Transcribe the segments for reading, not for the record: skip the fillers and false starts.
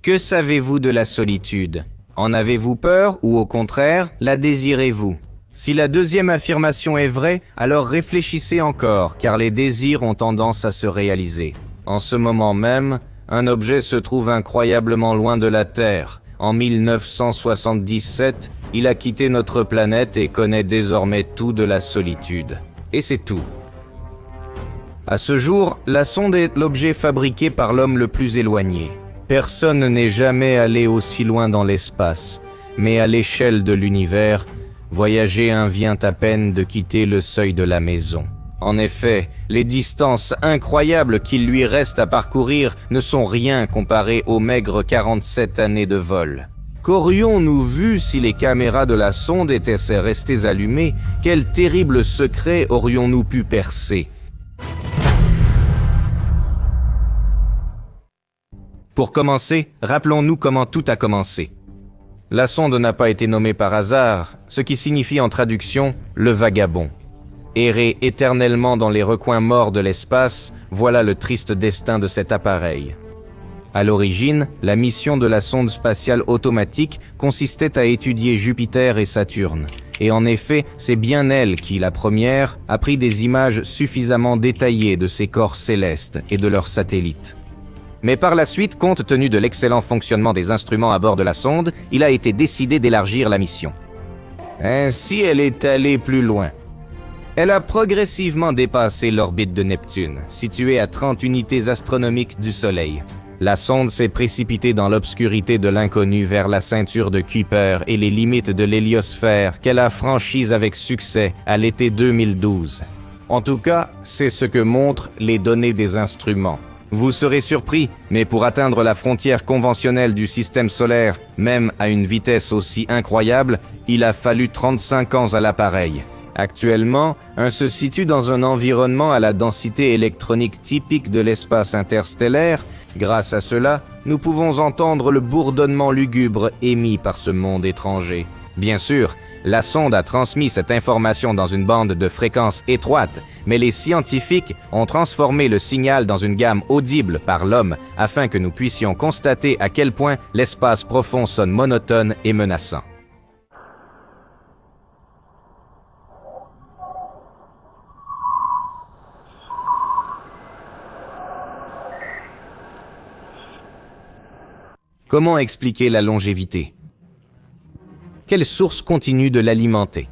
Que savez-vous de la solitude? En avez-vous peur ou au contraire, la désirez-vous? Si la deuxième affirmation est vraie, alors réfléchissez encore, car les désirs ont tendance à se réaliser. En ce moment même, un objet se trouve incroyablement loin de la Terre. En 1977, il a quitté notre planète et connaît désormais tout de la solitude. Et c'est tout. À ce jour, la sonde est l'objet fabriqué par l'homme le plus éloigné. Personne n'est jamais allé aussi loin dans l'espace, mais à l'échelle de l'univers, voyager vient à peine de quitter le seuil de la maison. En effet, les distances incroyables qu'il lui reste à parcourir ne sont rien comparées aux maigres 47 années de vol. Qu'aurions-nous vu si les caméras de la sonde étaient restées allumées? Quel terrible secret aurions-nous pu percer? Pour commencer, rappelons-nous comment tout a commencé. La sonde n'a pas été nommée par hasard, ce qui signifie en traduction « le vagabond ». Errer éternellement dans les recoins morts de l'espace, voilà le triste destin de cet appareil. À l'origine, la mission de la sonde spatiale automatique consistait à étudier Jupiter et Saturne. Et en effet, c'est bien elle qui, la première, a pris des images suffisamment détaillées de ces corps célestes et de leurs satellites. Mais par la suite, compte tenu de l'excellent fonctionnement des instruments à bord de la sonde, il a été décidé d'élargir la mission. Ainsi, elle est allée plus loin. Elle a progressivement dépassé l'orbite de Neptune, située à 30 unités astronomiques du Soleil. La sonde s'est précipitée dans l'obscurité de l'inconnu vers la ceinture de Kuiper et les limites de l'héliosphère qu'elle a franchies avec succès à l'été 2012. En tout cas, c'est ce que montrent les données des instruments. Vous serez surpris, mais pour atteindre la frontière conventionnelle du système solaire, même à une vitesse aussi incroyable, il a fallu 35 ans à l'appareil. Actuellement, on se situe dans un environnement à la densité électronique typique de l'espace interstellaire. Grâce à cela, nous pouvons entendre le bourdonnement lugubre émis par ce monde étranger. Bien sûr, la sonde a transmis cette information dans une bande de fréquences étroite, mais les scientifiques ont transformé le signal dans une gamme audible par l'homme afin que nous puissions constater à quel point l'espace profond sonne monotone et menaçant. Comment expliquer la longévité? Quelle source continue de l'alimenter?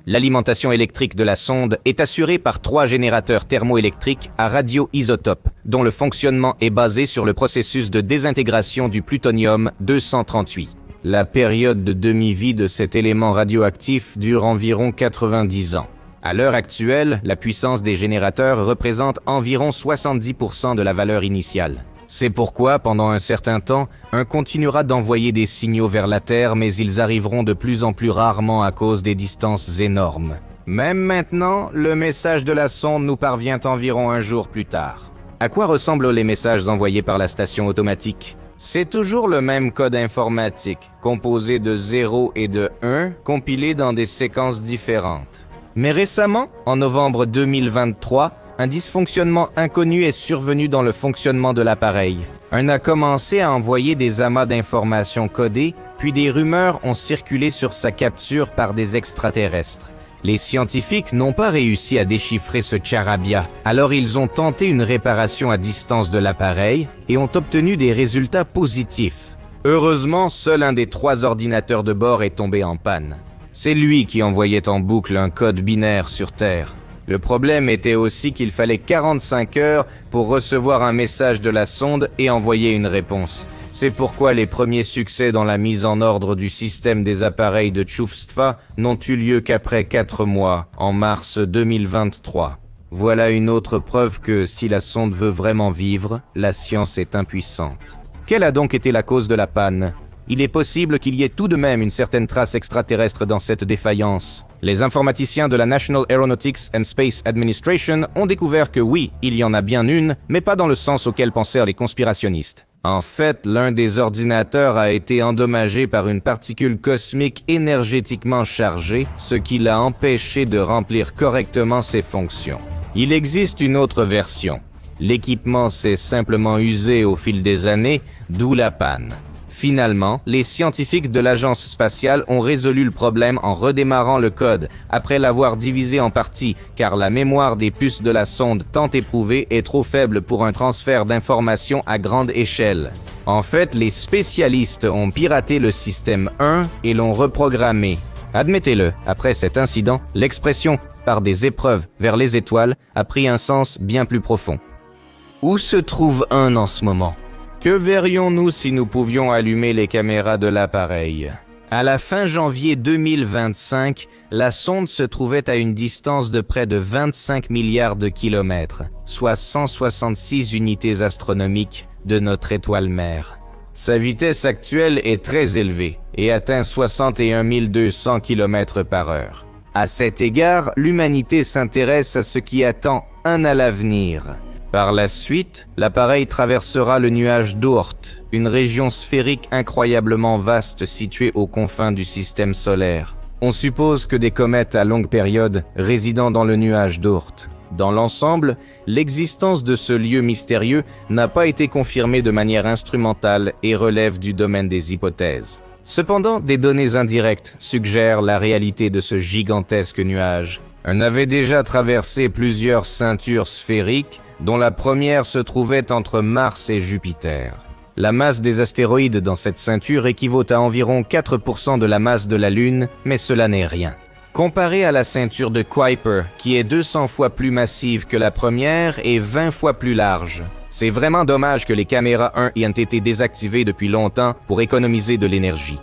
L'alimentation électrique de la sonde est assurée par 3 générateurs thermoélectriques à radioisotopes, dont le fonctionnement est basé sur le processus de désintégration du plutonium-238. La période de demi-vie de cet élément radioactif dure environ 90 ans. À l'heure actuelle, la puissance des générateurs représente environ 70% de la valeur initiale. C'est pourquoi, pendant un certain temps, on continuera d'envoyer des signaux vers la Terre, mais ils arriveront de plus en plus rarement à cause des distances énormes. Même maintenant, le message de la sonde nous parvient environ un jour plus tard. À quoi ressemblent les messages envoyés par la station automatique? C'est toujours le même code informatique, composé de 0 et de 1, compilé dans des séquences différentes. Mais récemment, en novembre 2023, un dysfonctionnement inconnu est survenu dans le fonctionnement de l'appareil. On a commencé à envoyer des amas d'informations codées, puis des rumeurs ont circulé sur sa capture par des extraterrestres. Les scientifiques n'ont pas réussi à déchiffrer ce charabia, alors ils ont tenté une réparation à distance de l'appareil et ont obtenu des résultats positifs. Heureusement, seul un des 3 ordinateurs de bord est tombé en panne. C'est lui qui envoyait en boucle un code binaire sur Terre. Le problème était aussi qu'il fallait 45 heures pour recevoir un message de la sonde et envoyer une réponse. C'est pourquoi les premiers succès dans la mise en ordre du système des appareils de Tchoufstva n'ont eu lieu qu'après 4 mois, en mars 2023. Voilà une autre preuve que, si la sonde veut vraiment vivre, la science est impuissante. Quelle a donc été la cause de la panne? Il est possible qu'il y ait tout de même une certaine trace extraterrestre dans cette défaillance. Les informaticiens de la National Aeronautics and Space Administration ont découvert que oui, il y en a bien une, mais pas dans le sens auquel pensèrent les conspirationnistes. En fait, l'un des ordinateurs a été endommagé par une particule cosmique énergétiquement chargée, ce qui l'a empêché de remplir correctement ses fonctions. Il existe une autre version. L'équipement s'est simplement usé au fil des années, d'où la panne. Finalement, les scientifiques de l'agence spatiale ont résolu le problème en redémarrant le code, après l'avoir divisé en parties, car la mémoire des puces de la sonde tant éprouvée est trop faible pour un transfert d'informations à grande échelle. En fait, les spécialistes ont piraté le système 1 et l'ont reprogrammé. Admettez-le, après cet incident, l'expression « par des épreuves vers les étoiles » a pris un sens bien plus profond. Où se trouve un en ce moment ? Que verrions-nous si nous pouvions allumer les caméras de l'appareil? À la fin janvier 2025, la sonde se trouvait à une distance de près de 25 milliards de kilomètres, soit 166 unités astronomiques de notre étoile mère. Sa vitesse actuelle est très élevée et atteint 61 200 km par heure. À cet égard, l'humanité s'intéresse à ce qui attend un à l'avenir. Par la suite, l'appareil traversera le nuage d'Oort, une région sphérique incroyablement vaste située aux confins du système solaire. On suppose que des comètes à longue période résident dans le nuage d'Oort. Dans l'ensemble, l'existence de ce lieu mystérieux n'a pas été confirmée de manière instrumentale et relève du domaine des hypothèses. Cependant, des données indirectes suggèrent la réalité de ce gigantesque nuage. On avait déjà traversé plusieurs ceintures sphériques, dont la première se trouvait entre Mars et Jupiter. La masse des astéroïdes dans cette ceinture équivaut à environ 4% de la masse de la Lune, mais cela n'est rien. Comparé à la ceinture de Kuiper, qui est 200 fois plus massive que la première et 20 fois plus large. C'est vraiment dommage que les caméras 1 aient été désactivées depuis longtemps pour économiser de l'énergie.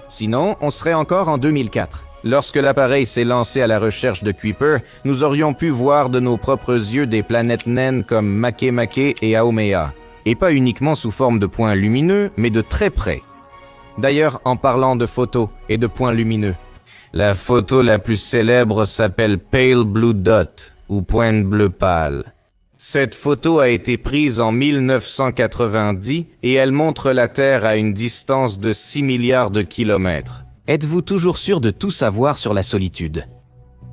Sinon, on serait encore en 2004. Lorsque l'appareil s'est lancé à la recherche de Kuiper, nous aurions pu voir de nos propres yeux des planètes naines comme Makemake et Haumea, et pas uniquement sous forme de points lumineux, mais de très près. D'ailleurs, en parlant de photos et de points lumineux, la photo la plus célèbre s'appelle Pale Blue Dot, ou pointe bleue pâle. Cette photo a été prise en 1990 et elle montre la Terre à une distance de 6 milliards de kilomètres. Êtes-vous toujours sûr de tout savoir sur la solitude?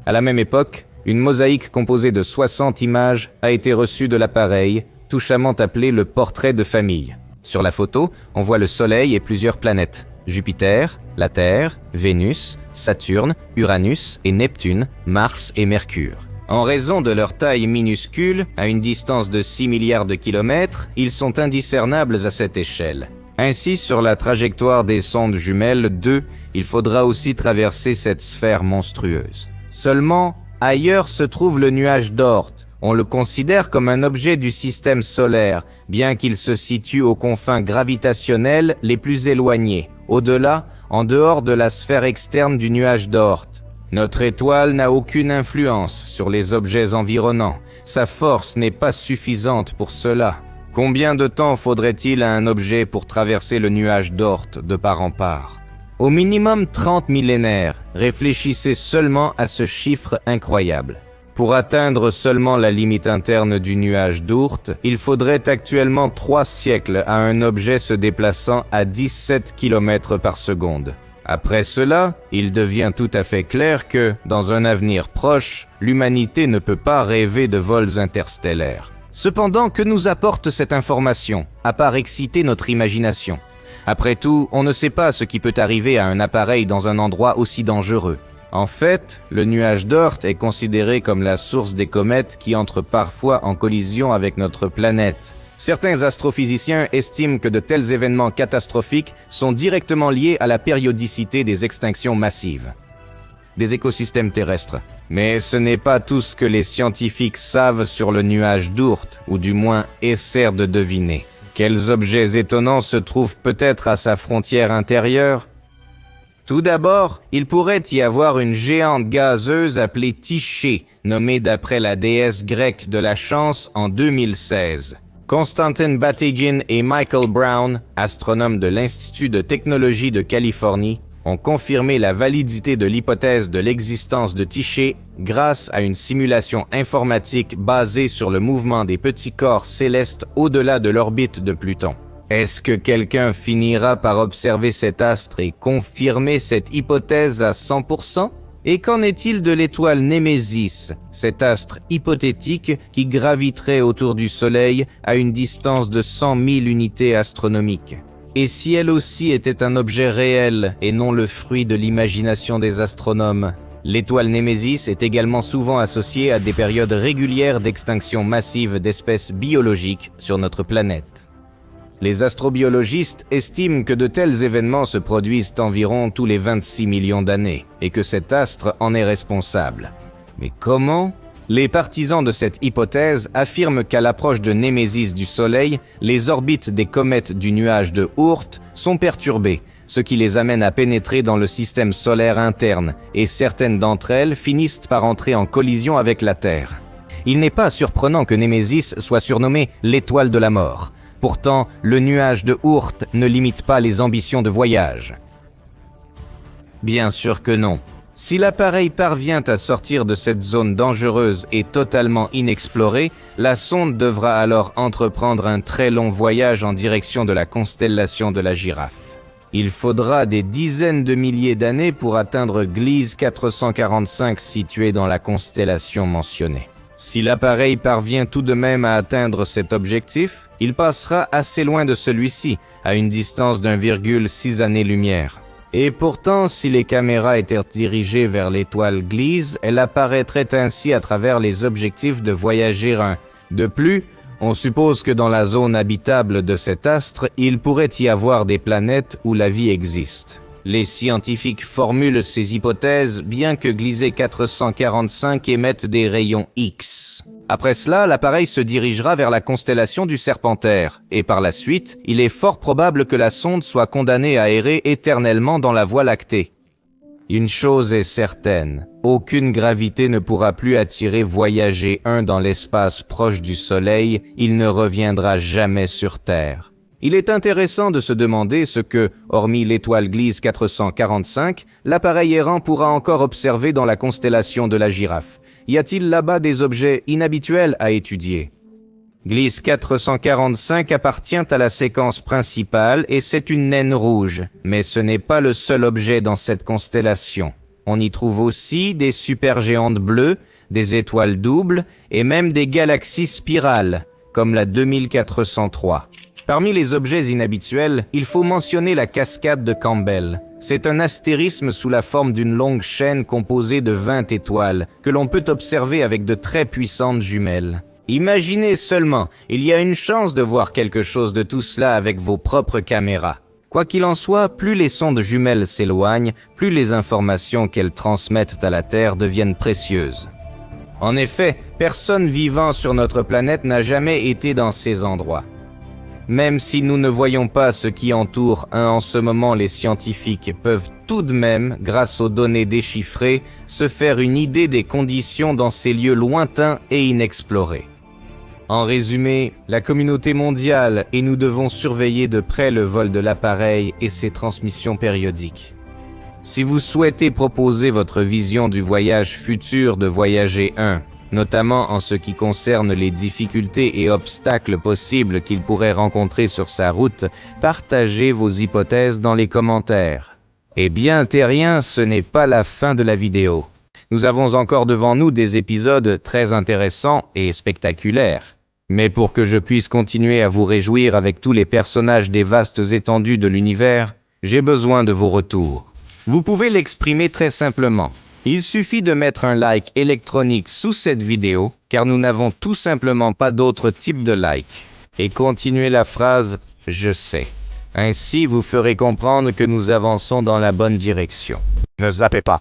À la même époque, une mosaïque composée de 60 images a été reçue de l'appareil, touchamment appelée le portrait de famille. Sur la photo, on voit le Soleil et plusieurs planètes. Jupiter, la Terre, Vénus, Saturne, Uranus et Neptune, Mars et Mercure. En raison de leur taille minuscule, à une distance de 6 milliards de kilomètres, ils sont indiscernables à cette échelle. Ainsi, sur la trajectoire des sondes jumelles 2, il faudra aussi traverser cette sphère monstrueuse. Seulement, ailleurs se trouve le nuage d'Oort. On le considère comme un objet du système solaire, bien qu'il se situe aux confins gravitationnels les plus éloignés, au-delà, en dehors de la sphère externe du nuage d'Oort. Notre étoile n'a aucune influence sur les objets environnants. Sa force n'est pas suffisante pour cela. Combien de temps faudrait-il à un objet pour traverser le nuage d'Oort de part en part? Au minimum 30 millénaires. Réfléchissez seulement à ce chiffre incroyable. Pour atteindre seulement la limite interne du nuage d'Oort, il faudrait actuellement 3 siècles à un objet se déplaçant à 17 km par seconde. Après cela, il devient tout à fait clair que, dans un avenir proche, l'humanité ne peut pas rêver de vols interstellaires. Cependant, que nous apporte cette information, à part exciter notre imagination? Après tout, on ne sait pas ce qui peut arriver à un appareil dans un endroit aussi dangereux. En fait, le nuage d'Oort est considéré comme la source des comètes qui entrent parfois en collision avec notre planète. Certains astrophysiciens estiment que de tels événements catastrophiques sont directement liés à la périodicité des extinctions massives des écosystèmes terrestres. Mais ce n'est pas tout ce que les scientifiques savent sur le nuage d'Oort, ou du moins essaient de deviner. Quels objets étonnants se trouvent peut-être à sa frontière intérieure? Tout d'abord, il pourrait y avoir une géante gazeuse appelée Tyché, nommée d'après la déesse grecque de la chance en 2016. Konstantin Batygin et Michael Brown, astronomes de l'Institut de technologie de Californie, ont confirmé la validité de l'hypothèse de l'existence de Tyché grâce à une simulation informatique basée sur le mouvement des petits corps célestes au-delà de l'orbite de Pluton. Est-ce que quelqu'un finira par observer cet astre et confirmer cette hypothèse à 100%? Et qu'en est-il de l'étoile Némésis, cet astre hypothétique qui graviterait autour du Soleil à une distance de 100 000 unités astronomiques? Et si elle aussi était un objet réel et non le fruit de l'imagination des astronomes? L'étoile Némésis est également souvent associée à des périodes régulières d'extinction massive d'espèces biologiques sur notre planète. Les astrobiologistes estiment que de tels événements se produisent environ tous les 26 millions d'années et que cet astre en est responsable. Mais comment? Les partisans de cette hypothèse affirment qu'à l'approche de Némésis du Soleil, les orbites des comètes du nuage de Oort sont perturbées, ce qui les amène à pénétrer dans le système solaire interne, et certaines d'entre elles finissent par entrer en collision avec la Terre. Il n'est pas surprenant que Némésis soit surnommée l'étoile de la mort. Pourtant, le nuage de Oort ne limite pas les ambitions de voyage. Bien sûr que non. Si l'appareil parvient à sortir de cette zone dangereuse et totalement inexplorée, la sonde devra alors entreprendre un très long voyage en direction de la constellation de la Girafe. Il faudra des dizaines de milliers d'années pour atteindre Gliese 445 situé dans la constellation mentionnée. Si l'appareil parvient tout de même à atteindre cet objectif, il passera assez loin de celui-ci, à une distance d'1,6 années-lumière. Et pourtant, si les caméras étaient dirigées vers l'étoile Gliese, elle apparaîtrait ainsi à travers les objectifs de Voyager 1. De plus, on suppose que dans la zone habitable de cet astre, il pourrait y avoir des planètes où la vie existe. Les scientifiques formulent ces hypothèses bien que Gliese 445 émette des rayons X. Après cela, l'appareil se dirigera vers la constellation du Serpentaire, et par la suite, il est fort probable que la sonde soit condamnée à errer éternellement dans la Voie lactée. Une chose est certaine, aucune gravité ne pourra plus attirer Voyager 1 dans l'espace proche du Soleil, il ne reviendra jamais sur Terre. Il est intéressant de se demander ce que, hormis l'étoile Gliese 445, l'appareil errant pourra encore observer dans la constellation de la Girafe. Y a-t-il là-bas des objets inhabituels à étudier? Gliese 445 appartient à la séquence principale et c'est une naine rouge, mais ce n'est pas le seul objet dans cette constellation. On y trouve aussi des supergéantes bleues, des étoiles doubles et même des galaxies spirales, comme la 2403. Parmi les objets inhabituels, il faut mentionner la cascade de Campbell. C'est un astérisme sous la forme d'une longue chaîne composée de 20 étoiles, que l'on peut observer avec de très puissantes jumelles. Imaginez seulement, il y a une chance de voir quelque chose de tout cela avec vos propres caméras. Quoi qu'il en soit, plus les sondes jumelles s'éloignent, plus les informations qu'elles transmettent à la Terre deviennent précieuses. En effet, personne vivant sur notre planète n'a jamais été dans ces endroits. Même si nous ne voyons pas ce qui entoure en ce moment, les scientifiques peuvent tout de même, grâce aux données déchiffrées, se faire une idée des conditions dans ces lieux lointains et inexplorés. En résumé, la communauté mondiale et nous devons surveiller de près le vol de l'appareil et ses transmissions périodiques. Si vous souhaitez proposer votre vision du voyage futur de Voyager 1, notamment en ce qui concerne les difficultés et obstacles possibles qu'il pourrait rencontrer sur sa route, partagez vos hypothèses dans les commentaires. Eh bien, terriens, ce n'est pas la fin de la vidéo. Nous avons encore devant nous des épisodes très intéressants et spectaculaires. Mais pour que je puisse continuer à vous réjouir avec tous les personnages des vastes étendues de l'univers, j'ai besoin de vos retours. Vous pouvez l'exprimer très simplement. Il suffit de mettre un like électronique sous cette vidéo, car nous n'avons tout simplement pas d'autre type de like. Et continuez la phrase « Je sais ». Ainsi, vous ferez comprendre que nous avançons dans la bonne direction. Ne zappez pas.